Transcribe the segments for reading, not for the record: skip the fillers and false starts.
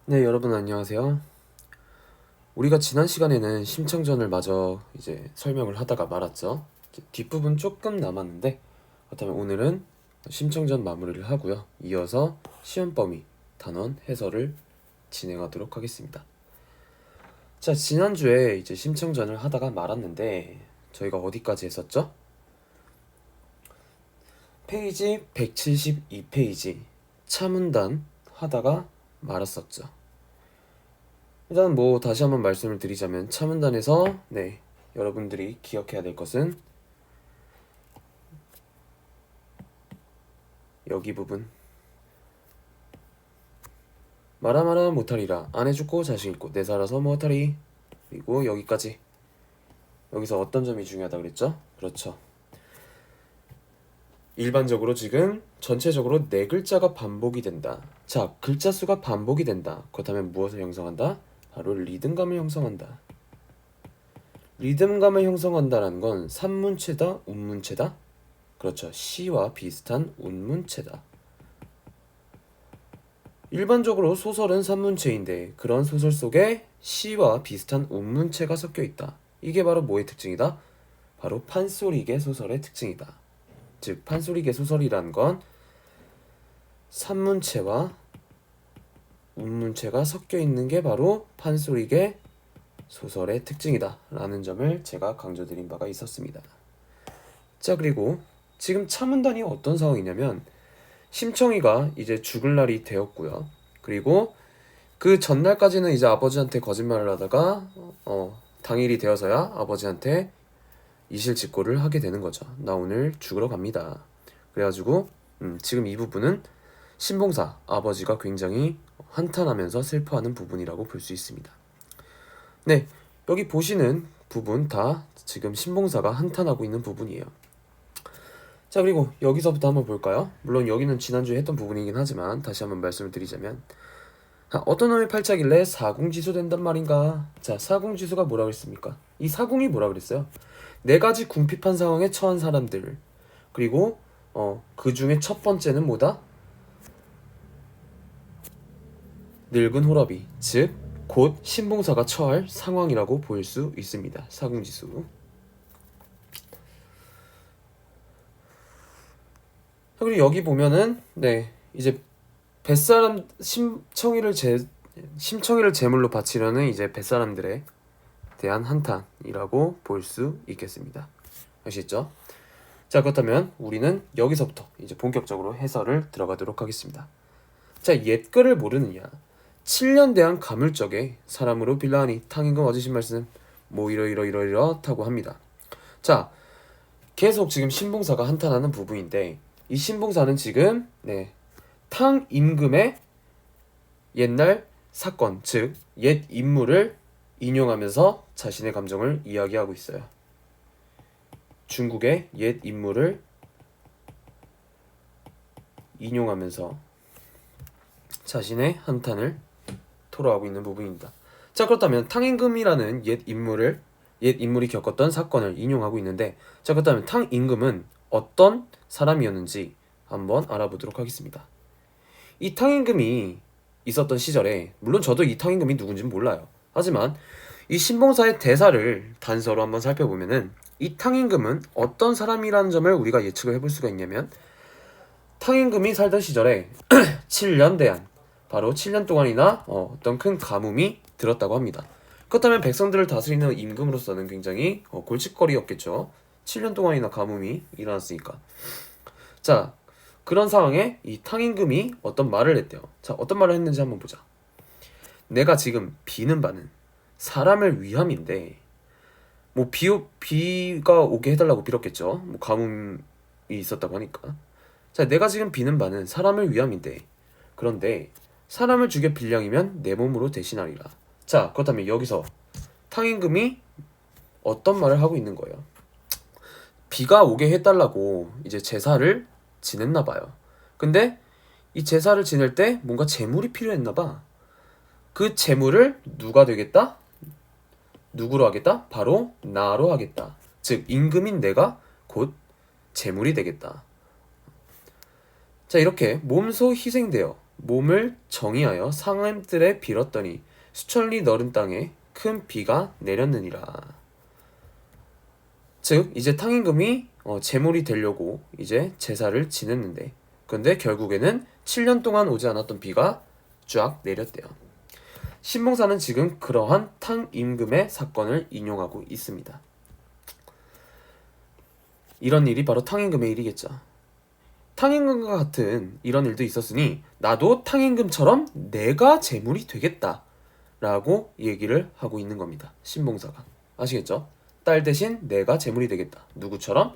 네, 여러분 안녕하세요. 우리가 지난 시간에는 심청전을 마저 이제 설명을 하다가 말았죠. 이제 뒷부분 조금 남았는데 그렇다면 오늘은 심청전 마무리를 하고요. 이어서 시험 범위 단원 해설을 진행하도록 하겠습니다. 자, 지난주에 이제 심청전을 하다가 말았는데 저희가 어디까지 했었죠? 페이지 172페이지 차문단 하다가 말았었죠. 일단 뭐 다시 한번 말씀을 드리자면 차문단에서 여러분들이 기억해야 될 것은 여기 부분 말아 못하리라 안 해죽고 자신 있고 내 살아서 못하리. 그리고 여기까지. 여기서 어떤 점이 중요하다 그랬죠? 그렇죠. 일반적으로 지금 전체적으로 네 글자가 반복이 된다. 자, 글자 수가 반복이 된다. 그렇다면 무엇을 형성한다? 바로 리듬감을 형성한다. 리듬감을 형성한다는 건 산문체다, 운문체다? 그렇죠. 시와 비슷한 운문체다. 일반적으로 소설은 산문체인데 그런 소설 속에 시와 비슷한 운문체가 섞여 있다. 이게 바로 뭐의 특징이다? 바로 판소리계 소설의 특징이다. 즉 판소리계 소설이란 건 산문체와 운문체가 섞여 있는 게 바로 판소리계 소설의 특징이다 라는 점을 제가 강조드린 바가 있었습니다. 자, 그리고 지금 차문단이 어떤 상황이냐면 심청이가 이제 죽을 날이 되었고요. 그리고 그 전날까지는 이제 아버지한테 거짓말을 하다가 당일이 되어서야 아버지한테 이실직고를 하게 되는 거죠. 나 오늘 죽으러 갑니다. 그래가지고 지금 이 부분은 신봉사 아버지가 굉장히 한탄하면서 슬퍼하는 부분이라고 볼 수 있습니다. 네, 여기 보시는 부분 다 지금 신봉사가 한탄하고 있는 부분이에요. 자, 그리고 여기서부터 한번 볼까요? 물론 여기는 지난주에 했던 부분이긴 하지만 다시 한번 말씀을 드리자면 어떤 놈의 팔자길래 사궁지수 된단 말인가? 자, 사궁지수가 뭐라 그랬습니까? 이 사궁이 뭐라 그랬어요? 네 가지 궁핍한 상황에 처한 사람들. 그리고 그 중에 첫 번째는 뭐다? 늙은 호러비, 즉 곧 신봉사가 처할 상황이라고 볼 수 있습니다. 사궁지수. 그리고 여기 보면은 이제 뱃사람 심청이를 제물로 바치려는 이제 뱃사람들에 대한 한탄이라고 볼 수 있겠습니다. 아시겠죠? 자, 그렇다면 우리는 여기서부터 이제 본격적으로 해설을 들어가도록 하겠습니다. 자, 옛글을 모르느냐? 7년 대한 가물적에 사람으로 빌라하니 탕임금 얻으신 말씀 뭐 이렇다고 합니다. 자, 계속 지금 신봉사가 한탄하는 부분인데 이 신봉사는 지금 탕임금의 옛날 사건, 즉 옛 인물을 인용하면서 자신의 감정을 이야기하고 있어요. 중국의 옛 인물을 인용하면서 자신의 한탄을 토로하고 있는 부분입니다. 자, 그렇다면 탕임금이라는 옛 인물이 겪었던 사건을 인용하고 있는데, 자, 그렇다면 탕임금은 어떤 사람이었는지 한번 알아보도록 하겠습니다. 이 탕임금이 있었던 시절에 물론 저도 이 탕임금이 누군지는 몰라요. 하지만 이 신봉사의 대사를 단서로 한번 살펴보면은 이 탕임금은 어떤 사람이라는 점을 우리가 예측을 해볼 수가 있냐면 탕임금이 살던 시절에 7년 대한 바로 7년 동안이나 어떤 큰 가뭄이 들었다고 합니다. 그렇다면 백성들을 다스리는 임금으로서는 굉장히 골칫거리였겠죠. 7년 동안이나 가뭄이 일어났으니까. 자, 그런 상황에 이 탕임금이 어떤 말을 했대요. 자, 어떤 말을 했는지 한번 보자. 내가 지금 비는 바는 사람을 위함인데 뭐 비가 오게 해달라고 빌었겠죠. 뭐 가뭄이 있었다고 하니까. 자, 내가 지금 비는 바는 사람을 위함인데 그런데 사람을 죽여 빌량이면 내 몸으로 대신하리라. 자, 그렇다면 여기서 탕임금이 어떤 말을 하고 있는 거예요? 비가 오게 해달라고 이제 제사를 지냈나 봐요. 근데 이 제사를 지낼 때 뭔가 재물이 필요했나 봐. 그 재물을 누가 되겠다? 누구로 하겠다? 바로 나로 하겠다. 즉 임금인 내가 곧 재물이 되겠다. 자, 이렇게 몸소 희생되어 몸을 정의하여 상암들에 빌었더니 수천리 너른 땅에 큰 비가 내렸느니라. 즉 이제 탕임금이 제물이 되려고 이제 제사를 지냈는데, 근데 결국에는 7년 동안 오지 않았던 비가 쫙 내렸대요. 신봉사는 지금 그러한 탕임금의 사건을 인용하고 있습니다. 이런 일이 바로 탕임금의 일이겠죠. 탕임금과 같은 이런 일도 있었으니 나도 탕임금처럼 내가 제물이 되겠다 라고 얘기를 하고 있는 겁니다. 신봉사가. 아시겠죠? 딸 대신 내가 제물이 되겠다. 누구처럼?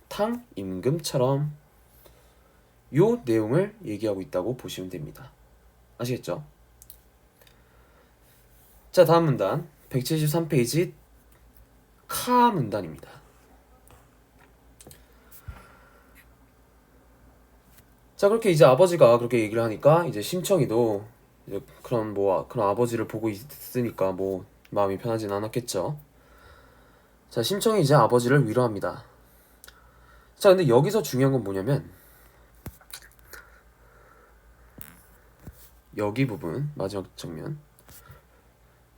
탕임금처럼. 요 내용을 얘기하고 있다고 보시면 됩니다. 아시겠죠? 자, 다음 문단 173페이지 카 문단입니다. 자, 그렇게 이제 아버지가 그렇게 얘기를 하니까 이제 심청이도 이제 그런 아버지를 보고 있으니까 마음이 편하진 않았겠죠. 자, 심청이 이제 아버지를 위로합니다. 자, 근데 여기서 중요한 건 뭐냐면 여기 부분, 마지막 장면.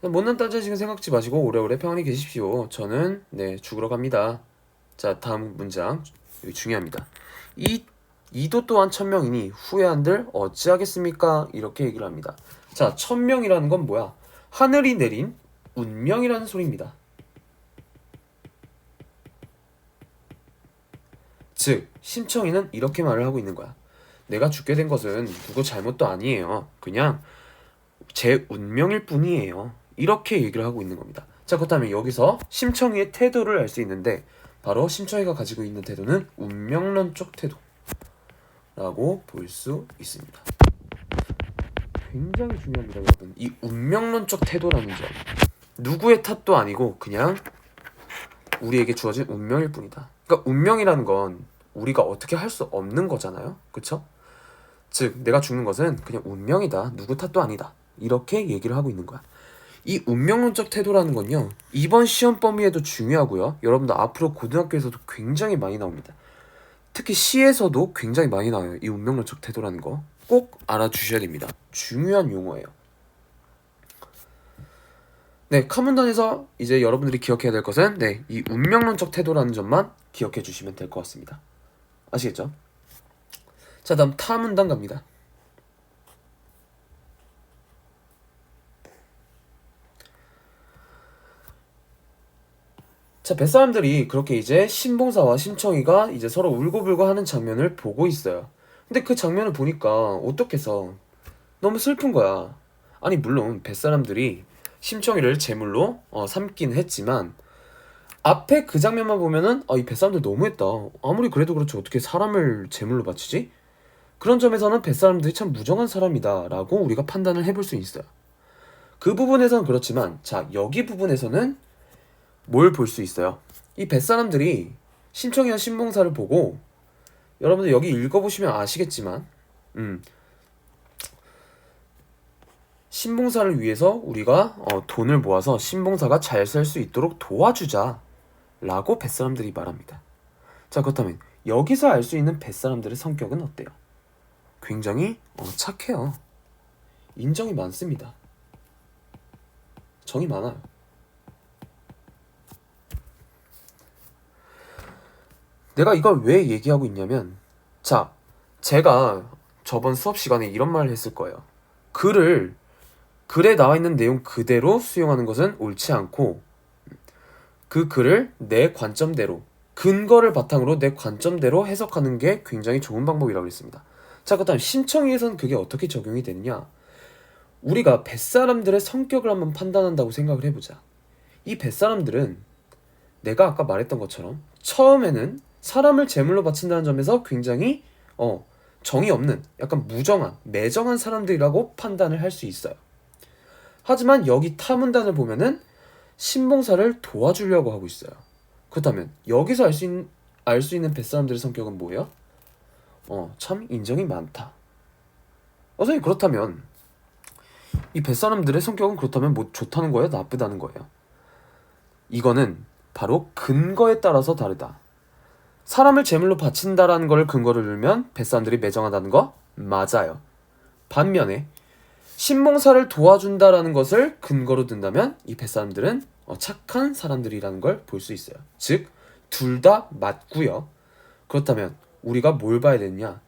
못난 딸 자식은 생각지 마시고 오래오래 평안히 계십시오. 저는 죽으러 갑니다. 자, 다음 문장 여기 중요합니다. 이도 또한 천명이니 후회한들 어찌하겠습니까? 이렇게 얘기를 합니다. 자, 천명이라는 건 뭐야? 하늘이 내린 운명이라는 소리입니다. 즉 심청이는 이렇게 말을 하고 있는 거야. 내가 죽게 된 것은 누구 잘못도 아니에요. 그냥 제 운명일 뿐이에요. 이렇게 얘기를 하고 있는 겁니다. 자, 그렇다면 여기서 심청이의 태도를 알 수 있는데 바로 심청이가 가지고 있는 태도는 운명론적 태도라고 볼 수 있습니다. 굉장히 중요합니다, 여러분. 이 운명론적 태도라는 점, 누구의 탓도 아니고 그냥 우리에게 주어진 운명일 뿐이다. 그러니까 운명이라는 건 우리가 어떻게 할 수 없는 거잖아요. 그쵸? 즉 내가 죽는 것은 그냥 운명이다. 누구 탓도 아니다. 이렇게 얘기를 하고 있는 거야. 이 운명론적 태도라는 건요, 이번 시험 범위에도 중요하고요, 여러분들 앞으로 고등학교에서도 굉장히 많이 나옵니다. 특히 시에서도 굉장히 많이 나와요. 이 운명론적 태도라는 거 꼭 알아주셔야 됩니다. 중요한 용어예요. 네, 카문단에서 이제 여러분들이 기억해야 될 것은 이 운명론적 태도라는 점만 기억해 주시면 될 것 같습니다. 아시겠죠? 자, 다음 타문단 갑니다. 자, 뱃사람들이 그렇게 이제 신봉사와 심청이가 이제 서로 울고불고 하는 장면을 보고 있어요. 근데 그 장면을 보니까 어떡해서 너무 슬픈 거야. 아니, 물론 뱃사람들이 심청이를 제물로 삼긴 했지만 앞에 그 장면만 보면은 이 뱃사람들 너무했다. 아무리 그래도 그렇지 어떻게 사람을 제물로 바치지? 그런 점에서는 뱃사람들이 참 무정한 사람이다 라고 우리가 판단을 해볼 수 있어요. 그 부분에서는 그렇지만, 자, 여기 부분에서는 뭘 볼 수 있어요? 이 뱃사람들이 심청이와 신봉사를 보고, 여러분들 여기 읽어보시면 아시겠지만 신봉사를 위해서 우리가 돈을 모아서 신봉사가 잘 살 수 있도록 도와주자 라고 뱃사람들이 말합니다. 자, 그렇다면 여기서 알 수 있는 뱃사람들의 성격은 어때요? 굉장히 착해요. 인정이 많습니다. 정이 많아요. 내가 이걸 왜 얘기하고 있냐면, 자, 제가 저번 수업 시간에 이런 말을 했을 거예요. 글에 나와 있는 내용 그대로 수용하는 것은 옳지 않고, 그 글을 내 관점대로, 근거를 바탕으로 내 관점대로 해석하는 게 굉장히 좋은 방법이라고 했습니다. 자, 그렇다면 심청이에서는 그게 어떻게 적용이 되느냐? 우리가 뱃사람들의 성격을 한번 판단한다고 생각을 해보자. 이 뱃사람들은 내가 아까 말했던 것처럼 처음에는 사람을 제물로 바친다는 점에서 굉장히 정이 없는, 약간 무정한, 매정한 사람들이라고 판단을 할 수 있어요. 하지만 여기 타문단을 보면은 신봉사를 도와주려고 하고 있어요. 그렇다면 여기서 알 수 있는 뱃사람들의 성격은 뭐예요? 참 인정이 많다. 선생님, 그렇다면 이 뱃사람들의 성격은 그렇다면 뭐 좋다는 거예요? 나쁘다는 거예요? 이거는 바로 근거에 따라서 다르다. 사람을 제물로 바친다라는 걸 근거를 들면 뱃사람들이 매정하다는 거 맞아요. 반면에 신봉사를 도와준다라는 것을 근거로 든다면 이 뱃사람들은 착한 사람들이라는 걸 볼 수 있어요. 즉 둘 다 맞고요. 그렇다면 우리가 뭘 봐야 되느냐?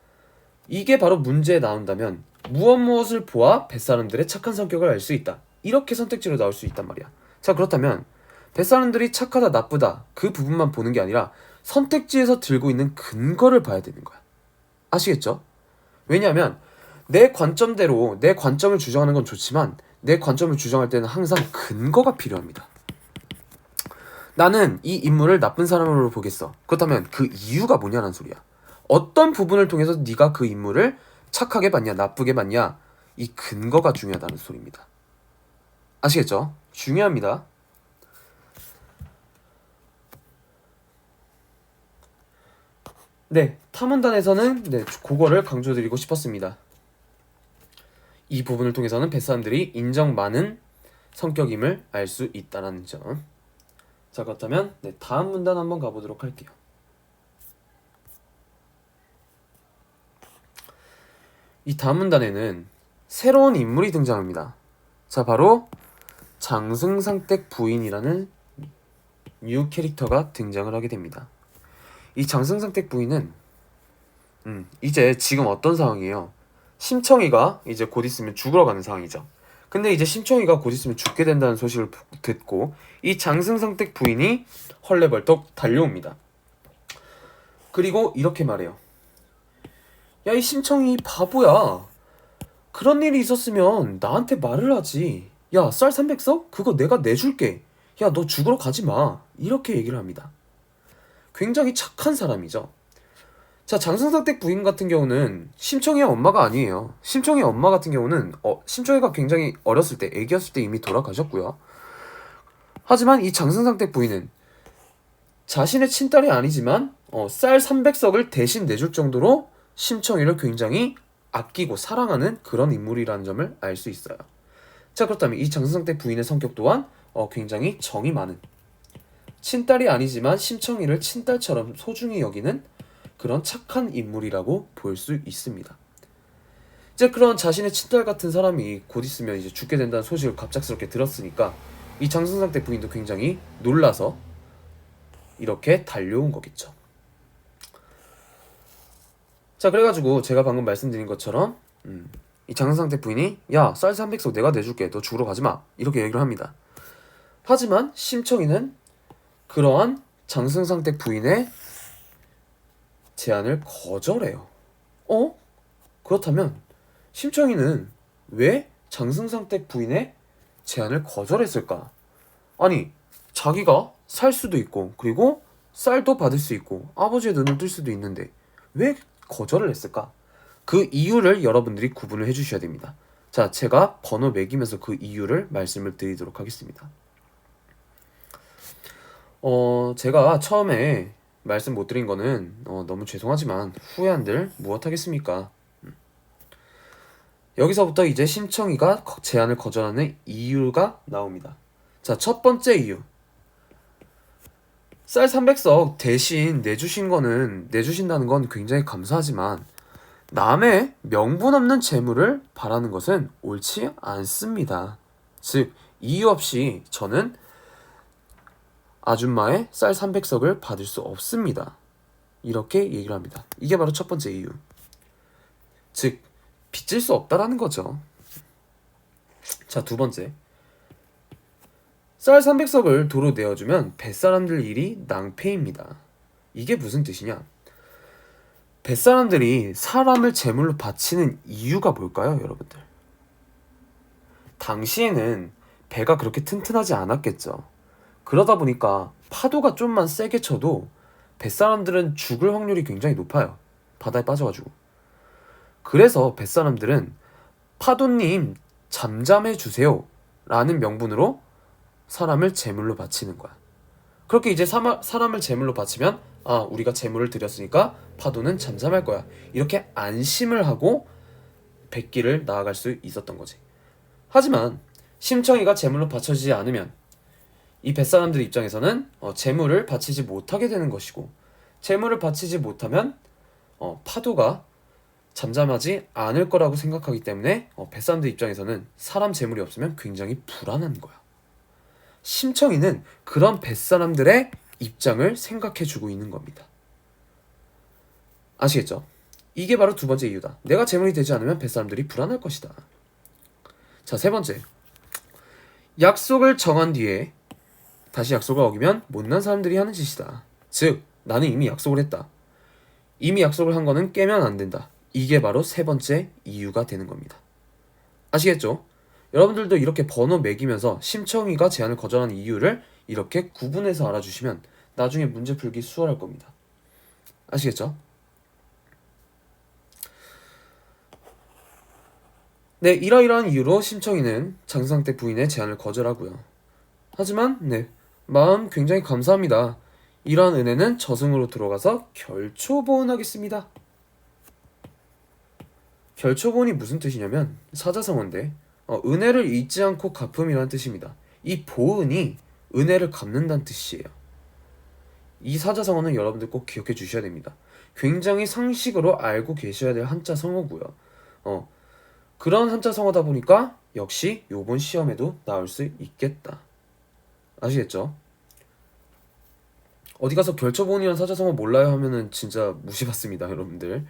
이게 바로 문제에 나온다면 무엇을 보아 뱃사람들의 착한 성격을 알 수 있다. 이렇게 선택지로 나올 수 있단 말이야. 자, 그렇다면 뱃사람들이 착하다 나쁘다 그 부분만 보는 게 아니라 선택지에서 들고 있는 근거를 봐야 되는 거야. 아시겠죠? 왜냐하면 내 관점대로 내 관점을 주장하는 건 좋지만 내 관점을 주장할 때는 항상 근거가 필요합니다. 나는 이 인물을 나쁜 사람으로 보겠어. 그렇다면 그 이유가 뭐냐는 소리야. 어떤 부분을 통해서 네가 그 인물을 착하게 봤냐 나쁘게 봤냐, 이 근거가 중요하다는 소리입니다. 아시겠죠? 중요합니다. 네, 탐문단에서는 그거를 강조드리고 싶었습니다. 이 부분을 통해서는 뱃사람들이 인정 많은 성격임을 알 수 있다는 점. 자, 그렇다면 다음 문단 한번 가보도록 할게요. 이 다음 문단에는 새로운 인물이 등장합니다. 자, 바로 장승상댁 부인이라는 뉴 캐릭터가 등장을 하게 됩니다. 이 장승상댁 부인은 이제 지금 어떤 상황이에요? 심청이가 이제 곧 있으면 죽으러 가는 상황이죠. 근데 이제 심청이가 곧 있으면 죽게 된다는 소식을 듣고 이 장승상댁 부인이 헐레벌떡 달려옵니다. 그리고 이렇게 말해요. 야, 이 심청이 바보야. 그런 일이 있었으면 나한테 말을 하지. 야, 쌀 300석? 그거 내가 내줄게. 야, 너 죽으러 가지 마. 이렇게 얘기를 합니다. 굉장히 착한 사람이죠. 자, 장승상댁 부인 같은 경우는 심청이의 엄마가 아니에요. 심청이의 엄마 같은 경우는 심청이가 굉장히 어렸을 때, 애기였을 때 이미 돌아가셨고요. 하지만 이 장승상댁 부인은 자신의 친딸이 아니지만 쌀 300석을 대신 내줄 정도로 심청이를 굉장히 아끼고 사랑하는 그런 인물이라는 점을 알 수 있어요. 자, 그렇다면 이 장승상댁 부인의 성격 또한 굉장히 정이 많은, 친딸이 아니지만 심청이를 친딸처럼 소중히 여기는 그런 착한 인물이라고 볼 수 있습니다. 이제 그런 자신의 친딸 같은 사람이 곧 있으면 이제 죽게 된다는 소식을 갑작스럽게 들었으니까 이 장승상댁 부인도 굉장히 놀라서 이렇게 달려온 거겠죠. 자, 그래가지고 제가 방금 말씀드린 것처럼 이 장승상댁 부인이 야, 쌀 300석 내가 내줄게. 너 죽으러 가지마. 이렇게 얘기를 합니다. 하지만 심청이는 그러한 장승상댁 부인의 제안을 거절해요. 그렇다면 심청이는 왜 장승상댁 부인의 제안을 거절했을까? 아니, 자기가 살 수도 있고 그리고 쌀도 받을 수 있고 아버지의 눈을 뜰 수도 있는데 왜 거절을 했을까? 그 이유를 여러분들이 구분을 해주셔야 됩니다. 자, 제가 번호 매기면서 그 이유를 말씀을 드리도록 하겠습니다. 제가 처음에 말씀 못 드린 거는 너무 죄송하지만 후회한들 무엇하겠습니까? 여기서부터 이제 심청이가 제안을 거절하는 이유가 나옵니다. 자, 첫 번째 이유. 쌀 300석 대신 내주신다는 건 굉장히 감사하지만 남의 명분 없는 재물을 바라는 것은 옳지 않습니다. 즉, 이유 없이 저는 아줌마의 쌀 300석을 받을 수 없습니다. 이렇게 얘기를 합니다. 이게 바로 첫 번째 이유. 즉, 빚질 수 없다라는 거죠. 자, 두 번째. 쌀 300석을 도로 내어주면 뱃사람들 일이 낭패입니다. 이게 무슨 뜻이냐? 뱃사람들이 사람을 제물로 바치는 이유가 뭘까요, 여러분들? 당시에는 배가 그렇게 튼튼하지 않았겠죠. 그러다 보니까 파도가 좀만 세게 쳐도 뱃사람들은 죽을 확률이 굉장히 높아요. 바다에 빠져가지고. 그래서 뱃사람들은 파도님 잠잠해 주세요 라는 명분으로 사람을 제물로 바치는 거야. 그렇게 이제 사람을 제물로 바치면 우리가 제물을 드렸으니까 파도는 잠잠할 거야. 이렇게 안심을 하고 백기를 나아갈 수 있었던 거지. 하지만 심청이가 제물로 바쳐지지 않으면 이 뱃사람들 입장에서는 제물을 바치지 못하게 되는 것이고, 제물을 바치지 못하면 파도가 잠잠하지 않을 거라고 생각하기 때문에 뱃사람들 입장에서는 사람 재물이 없으면 굉장히 불안한 거야. 심청이는 그런 뱃사람들의 입장을 생각해주고 있는 겁니다. 아시겠죠? 이게 바로 두 번째 이유다. 내가 재물이 되지 않으면 뱃사람들이 불안할 것이다. 자, 세 번째. 약속을 정한 뒤에 다시 약속을 어기면 못난 사람들이 하는 짓이다. 즉, 나는 이미 약속을 했다. 이미 약속을 한 거는 깨면 안 된다. 이게 바로 세 번째 이유가 되는 겁니다. 아시겠죠? 여러분들도 이렇게 번호 매기면서 심청이가 제안을 거절하는 이유를 이렇게 구분해서 알아주시면 나중에 문제 풀기 수월할 겁니다. 아시겠죠? 네, 이러이러한 이유로 심청이는 장상댁 부인의 제안을 거절하고요. 하지만 마음 굉장히 감사합니다. 이러한 은혜는 저승으로 들어가서 결초보은하겠습니다. 결초보은이 무슨 뜻이냐면 사자성어인데 은혜를 잊지 않고 갚음이라는 뜻입니다. 이 보은이 은혜를 갚는다는 뜻이에요. 이 사자성어는 여러분들 꼭 기억해 주셔야 됩니다. 굉장히 상식으로 알고 계셔야 될 한자 성어고요. 그런 한자 성어다 보니까 역시 요번 시험에도 나올 수 있겠다. 아시겠죠? 어디 가서 결초보은이라는 사자성어 몰라요 하면은 진짜 무시받습니다, 여러분들.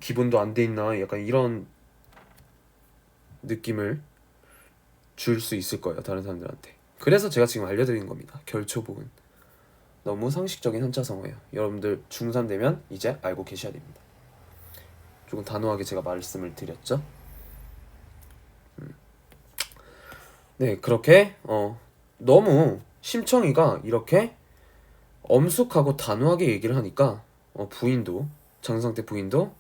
기본도 안 돼 있나 약간 이런 느낌을 줄 수 있을 거예요, 다른 사람들한테. 그래서 제가 지금 알려드린 겁니다. 결초보은. 너무 상식적인 한자성어예요. 여러분들 중3 되면 이제 알고 계셔야 됩니다. 조금 단호하게 제가 말씀을 드렸죠. 네, 그렇게 너무 심청이가 이렇게 엄숙하고 단호하게 얘기를 하니까 부인도 장상태 부인도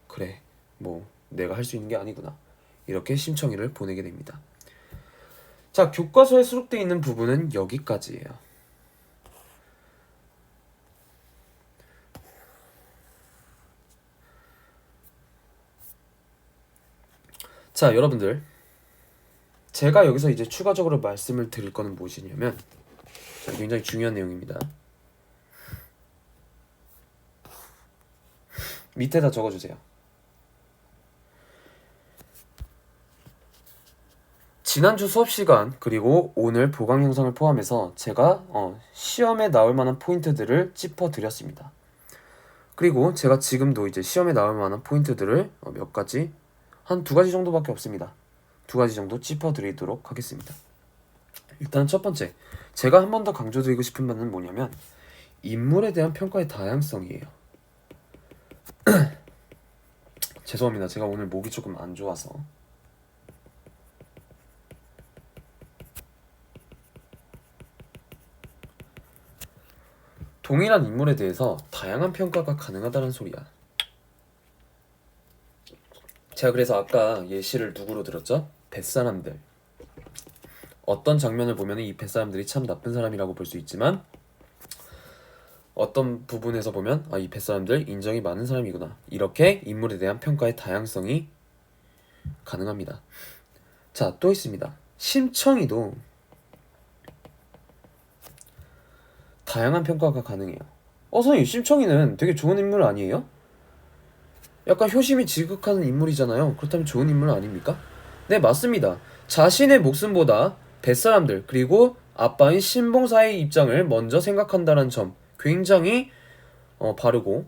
그래 뭐 내가 할 수 있는 게 아니구나 이렇게 심청이를 보내게 됩니다. 자, 교과서에 수록되어 있는 부분은 여기까지예요. 자, 여러분들 제가 여기서 이제 추가적으로 말씀을 드릴 거는 무엇이냐면 굉장히 중요한 내용입니다. 밑에다 적어주세요. 지난주 수업시간 그리고 오늘 보강 영상을 포함해서 제가 시험에 나올 만한 포인트들을 짚어드렸습니다. 그리고 제가 지금도 이제 시험에 나올 만한 포인트들을 몇 가지 한 두 가지 정도밖에 없습니다. 두 가지 정도 짚어드리도록 하겠습니다. 일단 첫 번째, 제가 한 번 더 강조드리고 싶은 바는 뭐냐면 인물에 대한 평가의 다양성이에요. 죄송합니다. 제가 오늘 목이 조금 안 좋아서. 동일한 인물에 대해서 다양한 평가가 가능하다는 소리야. 제가 그래서 아까 예시를 누구로 들었죠? 뱃사람들. 어떤 장면을 보면 이 뱃사람들이 참 나쁜 사람이라고 볼 수 있지만 어떤 부분에서 보면 이 뱃사람들 인정이 많은 사람이구나. 이렇게 인물에 대한 평가의 다양성이 가능합니다. 자, 또 있습니다. 심청이도 다양한 평가가 가능해요. 선생님, 심청이는 되게 좋은 인물 아니에요? 약간 효심이 지극한 인물이잖아요. 그렇다면 좋은 인물 아닙니까? 네, 맞습니다. 자신의 목숨보다 뱃사람들 그리고 아빠인 신봉사의 입장을 먼저 생각한다는 점 굉장히 바르고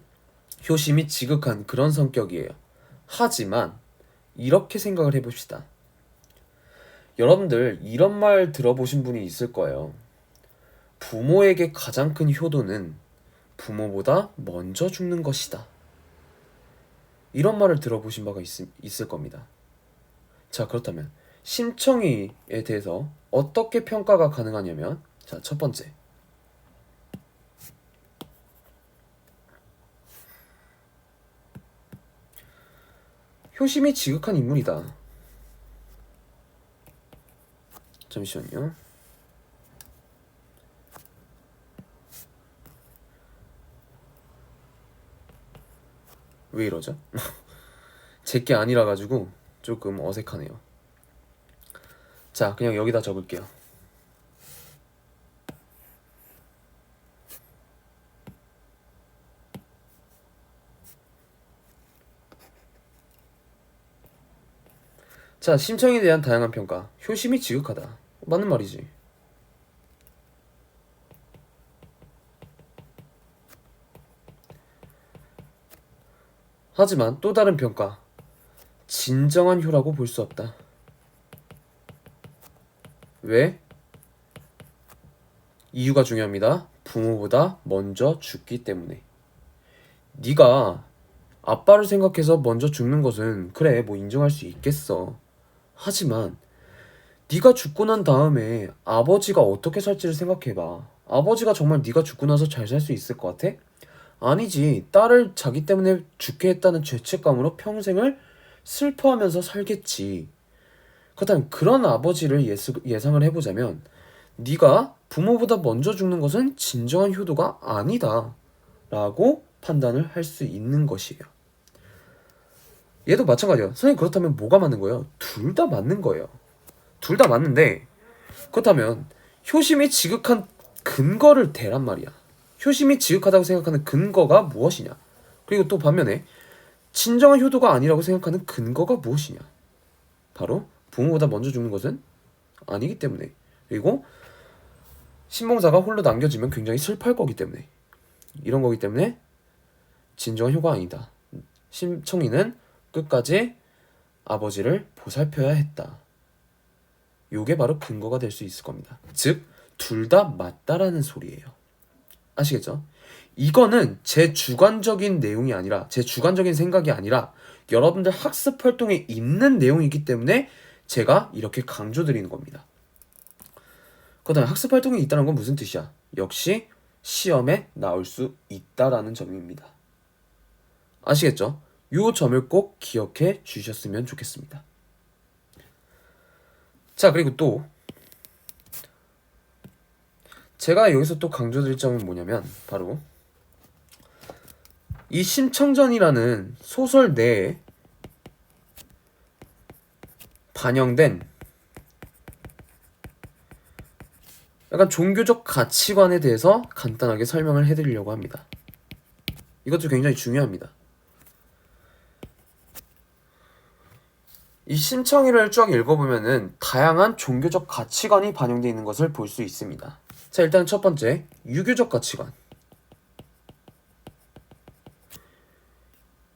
효심이 지극한 그런 성격이에요. 하지만 이렇게 생각을 해봅시다. 여러분들 이런 말 들어보신 분이 있을 거예요. 부모에게 가장 큰 효도는 부모보다 먼저 죽는 것이다. 이런 말을 들어보신 바가 있을 겁니다. 자, 그렇다면 심청이에 대해서 어떻게 평가가 가능하냐면 자, 첫 번째, 효심이 지극한 인물이다. 잠시만요. 왜 이러죠? 제게 아니라 가지고 조금 어색하네요. 자, 그냥 여기다 적을게요. 자, 심청에 대한 다양한 평가. 효심이 지극하다. 맞는 말이지. 하지만 또 다른 평가. 진정한 효라고 볼 수 없다. 왜? 이유가 중요합니다. 부모보다 먼저 죽기 때문에. 네가 아빠를 생각해서 먼저 죽는 것은 그래 뭐 인정할 수 있겠어. 하지만 네가 죽고 난 다음에 아버지가 어떻게 살지를 생각해봐. 아버지가 정말 네가 죽고 나서 잘 살 수 있을 것 같아? 아니지. 딸을 자기 때문에 죽게 했다는 죄책감으로 평생을 슬퍼하면서 살겠지. 그렇다면 그런 아버지를 예상을 해보자면 네가 부모보다 먼저 죽는 것은 진정한 효도가 아니다 라고 판단을 할 수 있는 것이에요. 얘도 마찬가지야. 선생님 그렇다면 뭐가 맞는 거예요? 둘 다 맞는 거예요. 둘 다 맞는데 그렇다면 효심이 지극한 근거를 대란 말이야. 효심이 지극하다고 생각하는 근거가 무엇이냐? 그리고 또 반면에 진정한 효도가 아니라고 생각하는 근거가 무엇이냐? 바로 부모보다 먼저 죽는 것은 아니기 때문에, 그리고 신봉사가 홀로 남겨지면 굉장히 슬퍼할 거기 때문에, 이런 거기 때문에 진정한 효가 아니다. 심청이는 끝까지 아버지를 보살펴야 했다. 요게 바로 근거가 될 수 있을 겁니다. 즉, 둘 다 맞다라는 소리예요. 아시겠죠? 이거는 제 주관적인 내용이 아니라, 제 주관적인 생각이 아니라 여러분들 학습 활동에 있는 내용이기 때문에 제가 이렇게 강조드리는 겁니다. 그다음에 학습 활동이 있다는 건 무슨 뜻이야? 역시 시험에 나올 수 있다라는 점입니다. 아시겠죠? 요 점을 꼭 기억해 주셨으면 좋겠습니다. 자, 그리고 또 제가 여기서 또 강조드릴 점은 뭐냐면 바로 이 심청전이라는 소설 내에 반영된 약간 종교적 가치관에 대해서 간단하게 설명을 해드리려고 합니다. 이것도 굉장히 중요합니다. 이 심청이를 쫙 읽어보면은 다양한 종교적 가치관이 반영되어 있는 것을 볼 수 있습니다. 자, 일단 첫 번째, 유교적 가치관.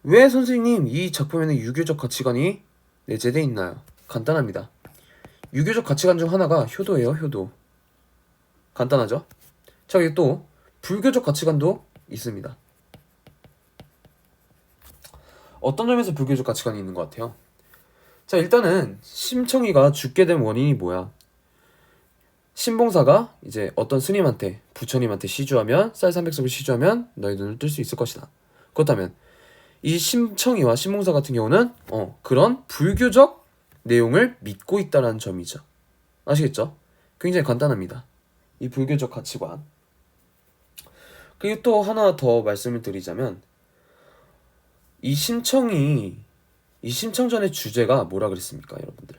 왜 선생님 이 작품에는 유교적 가치관이 내재되어 있나요? 간단합니다. 유교적 가치관 중 하나가 효도예요. 효도. 간단하죠? 자, 그리고 또 불교적 가치관도 있습니다. 어떤 점에서 불교적 가치관이 있는 것 같아요? 자, 일단은 심청이가 죽게 된 원인이 뭐야? 신봉사가 이제 어떤 스님한테, 부처님한테 시주하면, 쌀 300석을 시주하면 너의 눈을 뜰 수 있을 것이다. 그렇다면 이 심청이와 신봉사 같은 경우는 그런 불교적 내용을 믿고 있다는 점이죠. 아시겠죠? 굉장히 간단합니다. 이 불교적 가치관. 그리고 또 하나 더 말씀을 드리자면 이 심청전의 주제가 뭐라 그랬습니까, 여러분들?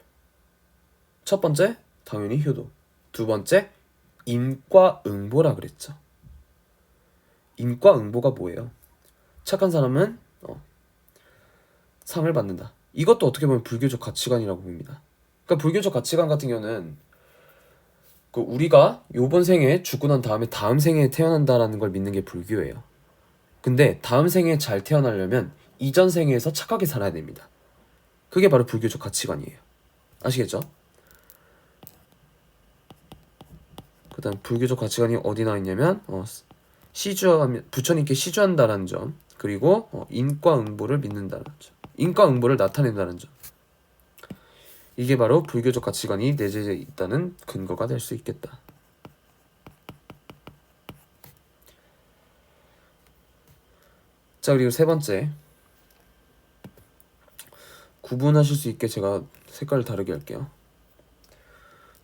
첫 번째, 당연히 효도. 두 번째, 인과응보라 그랬죠. 인과응보가 뭐예요? 착한 사람은 상을 받는다. 이것도 어떻게 보면 불교적 가치관이라고 봅니다. 그러니까 불교적 가치관 같은 경우는 우리가 요번 생에 죽고 난 다음에 다음 생에 태어난다라는 걸 믿는 게 불교예요. 근데 다음 생에 잘 태어나려면 이전 생에서 착하게 살아야 됩니다. 그게 바로 불교적 가치관이에요. 아시겠죠? 그 다음 불교적 가치관이 어디 나와 있냐면 시주하면 부처님께 시주한다라는 점, 그리고 인과응보를 믿는다는 점, 인과응보를 나타낸다는 점. 이게 바로 불교적 가치관이 내재되어 있다는 근거가 될 수 있겠다. 자, 그리고 세 번째, 구분하실 수 있게 제가 색깔을 다르게 할게요.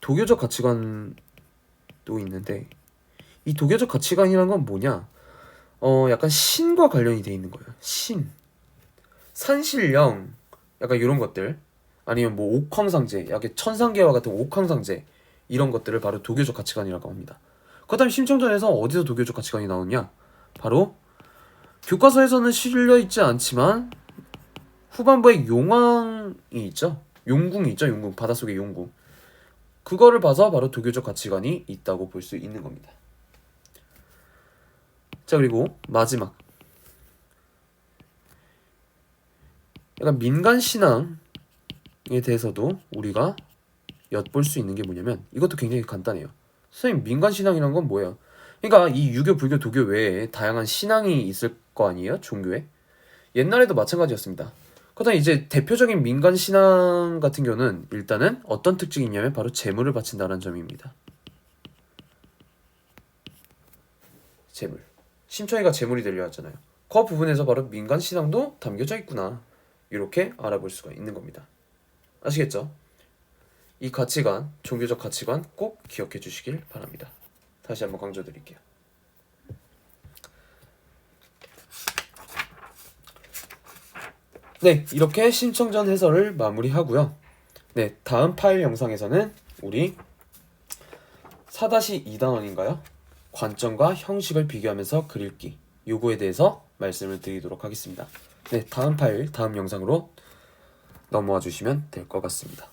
도교적 가치관도 있는데 이 도교적 가치관이란 건 뭐냐? 약간 신과 관련이 돼 있는 거예요. 신, 산신령, 약간 이런 것들, 아니면 뭐 옥황상제, 약간 천상계와 같은 옥황상제, 이런 것들을 바로 도교적 가치관이라고 합니다. 그다음 심청전에서 어디서 도교적 가치관이 나오냐? 바로 교과서에서는 실려 있지 않지만 후반부에 용왕이 있죠. 용궁이 있죠. 용궁. 바닷속의 용궁. 그거를 봐서 바로 도교적 가치관이 있다고 볼 수 있는 겁니다. 자, 그리고 마지막. 약간 민간 신앙에 대해서도 우리가 엿볼 수 있는 게 뭐냐면 이것도 굉장히 간단해요. 선생님, 민간 신앙이란 건 뭐예요? 그러니까 이 유교, 불교, 도교 외에 다양한 신앙이 있을 거 아니에요? 종교에? 옛날에도 마찬가지였습니다. 그렇다면 이제 대표적인 민간 신앙 같은 경우는 일단은 어떤 특징이 있냐면 바로 재물을 바친다는 점입니다. 재물. 심청이가 재물이 되려 하잖아요. 그 부분에서 바로 민간 신앙도 담겨져 있구나. 이렇게 알아볼 수가 있는 겁니다. 아시겠죠? 이 가치관, 종교적 가치관 꼭 기억해 주시길 바랍니다. 다시 한번 강조드릴게요. 네, 이렇게 심청전 해설을 마무리하고요. 네, 다음 파일 영상에서는 우리 4-2단원인가요? 관점과 형식을 비교하면서 글 읽기 요거에 대해서 말씀을 드리도록 하겠습니다. 네, 다음 파일, 다음 영상으로 넘어와 주시면 될 것 같습니다.